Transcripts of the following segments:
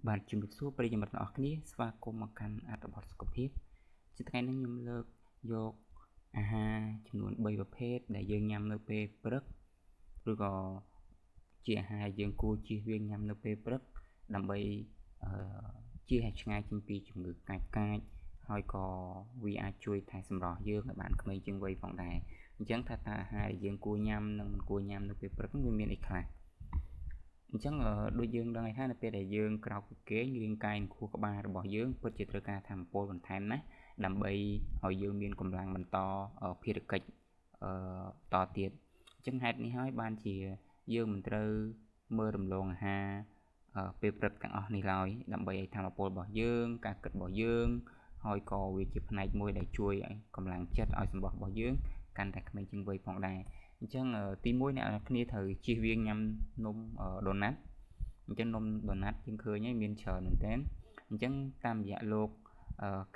បាទជំរាបសួរប្រិយមិត្តទាំងអស់គ្នាស្វាគមន៍មកកាន់អត្ថបទសុខភាពជាថ្ងៃនេះខ្ញុំលើកយកអាហារចំនួន3ប្រភេទដែលយើងញ៉ាំនៅពេលព្រឹកឬក៏ជាអាហារយើងគួរជៀសវាងញ៉ាំនៅពេលព្រឹកដើម្បីជៀសឲ្យឆ្ងាយចេញពីជំងឺកាចហើយក៏វាអាចជួយថែសម្រស់យើងឲ្យបានក្មេងជាងវ័យផងដែរអញ្ចឹងថាតើអាហារដែលយើងគួរញ៉ាំនិងមិនគួរញ៉ាំនៅពេលព្រឹកវាមានអីខ្លះអញ្ចឹងដូចយើងដឹងហើយថានៅពេលដែលយើងក្រោកពីគេងរាងកាយនិងខួរក្បាលរបស់យើងពិតជាត្រូវការថាមពលបន្ថែមណាដើម្បីឲ្យយើងមានកម្លាំងបន្តភារកិច្ចតទៀតអញ្ចឹងហេតុនេះហើយបានជាយើងមិនត្រូវមើលរំលងអាហារពេលព្រឹកទាំងអស់នេះឡើយដើម្បីឲ្យថាមពលរបស់យើងការគិតរបស់យើងហើយក៏វាជាផ្នែកមួយដែលជួយឲ្យកម្លាំងចិត្តឲ្យសម្រស់របស់យើងកាន់តែក្មេងជាងវ័យផងដែរអញ្ចឹងទី1អ្នកនរគ្នាត្រូវជៀសវាងញ៉ាំនំដូណាត់អញ្ចឹងនំដូណាត់យើងឃើញហើយមានច្រើនមែនទែនអញ្ចឹងតាមរយៈលោក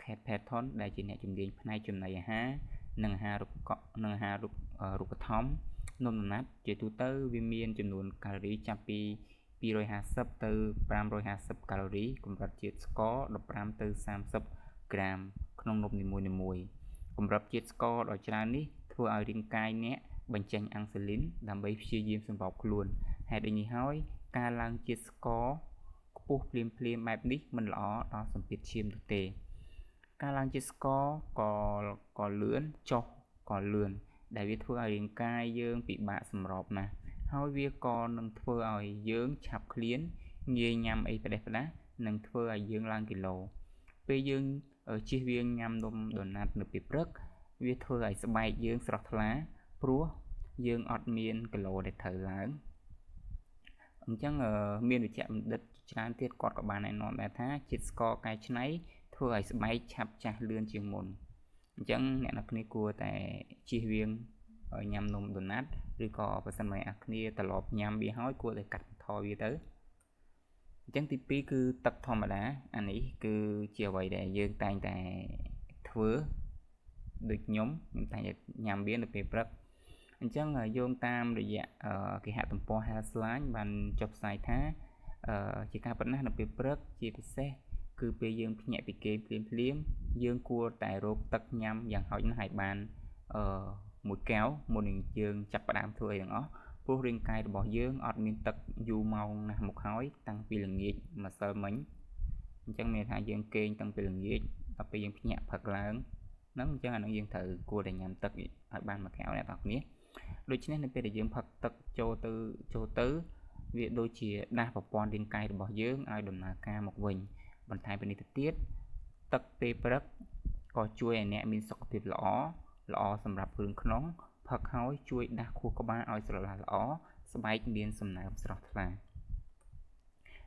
Kate Patton ដែលជាអ្នកជំនាញផ្នែកចំណីអាហារនិងអាហាររូបត្ថម្ភនំដូណាត់ជាទូទៅវាមានចំនួនកាឡូរីចាប់ពី250ទៅ550កាឡូរីកម្រិតជាតិស្ករ15ទៅ30ក្រាមក្នុងនំនីមួយៗកម្រិតជាតិស្ករដ៏ច្រើននេះធ្វើឲ្យរាងកាយអ្នកបញ្ចេញអាំងស៊ូលីនដើម្បីព្យាយាមសម្របខ្លួនហេតុនេះហើយការឡើងជាតិស្ករខ្ពស់ភ្លាមបែបនេះមិនល្អដល់សម្ពាធឈាមនោះទេការឡើងជាតិស្ករក៏លឿនចុះក៏លឿនដែលវាធ្វើឲ្យរាងកាយយើងពិបាកសម្របណាស់ហើយវាក៏នឹងធ្វើឲ្យយើងឆាប់ឃ្លានងាយញ៉ាំអីផ្ដេសផ្ដាសនិងធ្វើឲ្យយើងឡើងគីឡូពេលយើងជៀសវាងញ៉ាំនំដូណាត់នៅពេលព្រឹកវាធ្វើឲ្យស្បែកយើងស្រស់ថ្លាព្រោះយើងអត់មានគីឡូដែលត្រូវឡើងអញ្ចឹងមានវិជ្ជបណ្ឌិតច្រើនទៀតគាត់ក៏បានណែនាំដែរថាជាតិស្ករកែច្នៃធ្វើឲ្យស្បែកឆាប់ចាស់លឿនជាងមុនអញ្ចឹងអ្នកនរគ្នាគួរតែជៀសវាងញ៉ាំនំដូណាត់ឬក៏បើសិនមកអ្នកគ្នាត្រឡប់ញ៉ាំវាហើយគួរតែកាត់បន្ថយវាទៅអញ្ចឹងទី2គឺទឹកធម្មតាអានេះគឺជាអ្វីដែលយើងតែងតែធ្វើដូចខ្ញុំតែងតែញ៉ាំវានៅពេលព្រឹកអញ្ចឹងយោងតាមរយៈគេហទំព័រ Healthline បានចុះផ្សាយថាជាការពិតណាស់នៅពេលព្រឹកជាពិសេសគឺពេលយើងភ្ញាក់ពីគេងភ្លាមយើងគួរតែរកទឹកញ៉ាំយ៉ាងហោចណាស់ឲ្យបាន1 កែវមុននឹងយើងចាប់ផ្ដើមធ្វើអីទាំងអស់ព្រោះរាងកាយរបស់យើងអត់មានទឹកយូរម៉ោងណាស់មកហើយតាំងពីល្ងាចម្សិលមិញអញ្ចឹងមានថាយើងគេងតាំងពីល្ងាចដល់ពេលយើងភ្ញាក់ព្រឹកឡើងហ្នឹងអញ្ចឹងអានឹងយើងត្រូវគួរតែញ៉ាំទឹកឲ្យបាន1 កែវអ្នកនរគ្នាដូច្នេះនៅពេលដែលយើងផឹកទឹកចូលទៅវាដូចជាដាស់ប្រព័ន្ធរាងកាយរបស់យើងឲ្យដំណើរការមកវិញបន្ថែមពីនេះទៅទៀតទឹកពេលព្រឹកក៏ជួយឲ្យអ្នកមានសុខភាពល្អសម្រាប់គ្រឿងក្នុងផឹកហើយជួយដាស់ខួរក្បាលឲ្យស្រឡះល្អស្បែកមានសំណើមស្រស់ថ្លា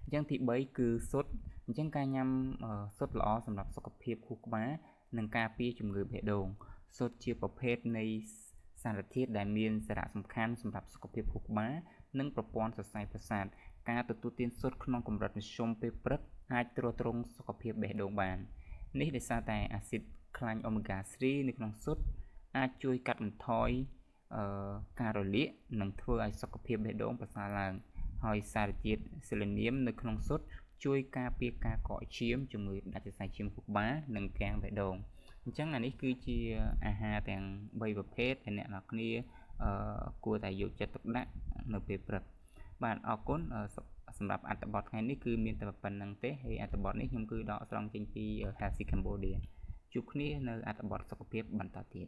អញ្ចឹងទី3គឺស៊ុតអញ្ចឹងការញ៉ាំស៊ុតល្អសម្រាប់សុខភាពខួរក្បាលនិងការពារជំងឺបេះដូងស៊ុតជាប្រភេទនៃសារធាតុដែលមានសារៈសំខាន់សម្រាប់សុខភាពខួរក្បាលនិងប្រព័ន្ធសរសៃប្រសាទការទទួលទានស៊ុតក្នុងកម្រិតមធ្យមពេលព្រឹកអាចទ្រទ្រង់សុខភាពបេះដូងបាននេះដោយសារតែអាស៊ីតខ្លាញ់អូមេហ្គា3នៅក្នុងស៊ុតអាចជួយកាត់បន្ថយការរលាកនិងធ្វើឲ្យសុខភាពបេះដូងប្រសើរឡើងហើយសារជាតិសេលេនីមនៅក្នុងស៊ុតជួយការពារការកកឈាមជំងឺដាច់សរសៃឈាមខួរក្បាលនិងកាំងបេះដូងអញ្ចឹងអានេះគឺជាអាហារទាំង3ប្រភេទដែលអ្នកនរគ្នាគួរតែយកចិត្តទុកដាក់នៅពេលព្រឹកបាទអរគុណសម្រាប់អត្ថបទថ្ងៃនេះគឺមានតែប៉ុណ្្នឹងទេហើយអត្ថបទនេះខ្ញុំគឺដកស្រង់ចេញពី Healthy Cambodia ជួបគ្នានៅអត្ថបទសុខភាពបន្តទៀត